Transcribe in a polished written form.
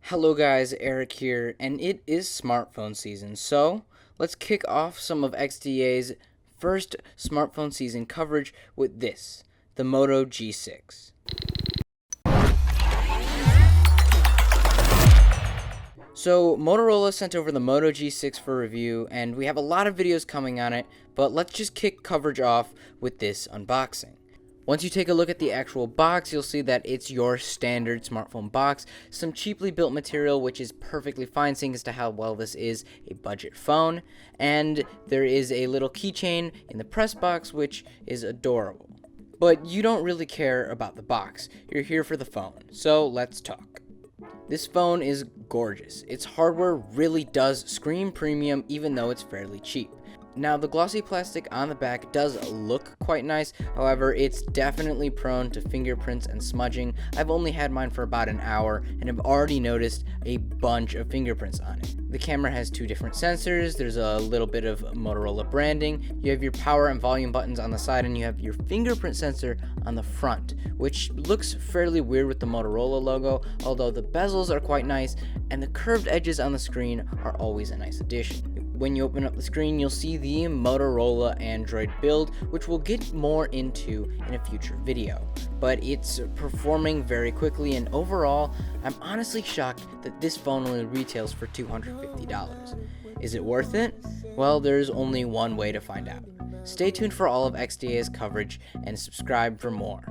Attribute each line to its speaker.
Speaker 1: Hello guys, Eric here, and it is smartphone season, so let's kick off some of XDA's first smartphone season coverage with this, the Moto G6. So Motorola sent over the Moto G6 for review, and we have a lot of videos coming on it, but let's just kick coverage off with this unboxing. Once you take a look at the actual box, you'll see that it's your standard smartphone box, some cheaply built material which is perfectly fine seeing as to how well this is a budget phone, and there is a little keychain in the press box which is adorable. But you don't really care about the box, you're here for the phone, so let's talk. This phone is gorgeous. Its hardware really does scream premium even though it's fairly cheap. Now, the glossy plastic on the back does look quite nice, however, it's definitely prone to fingerprints and smudging. I've only had mine for about an hour and have already noticed a bunch of fingerprints on it. The camera has two different sensors, there's a little bit of Motorola branding, you have your power and volume buttons on the side, and you have your fingerprint sensor on the front, which looks fairly weird with the Motorola logo, although the bezels are quite nice, and the curved edges on the screen are always a nice addition. When you open up the screen, you'll see the Motorola Android build, which we'll get more into in a future video. But it's performing very quickly, and overall, I'm honestly shocked that this phone only retails for $250. Is it worth it? Well, there's only one way to find out. Stay tuned for all of XDA's coverage and subscribe for more.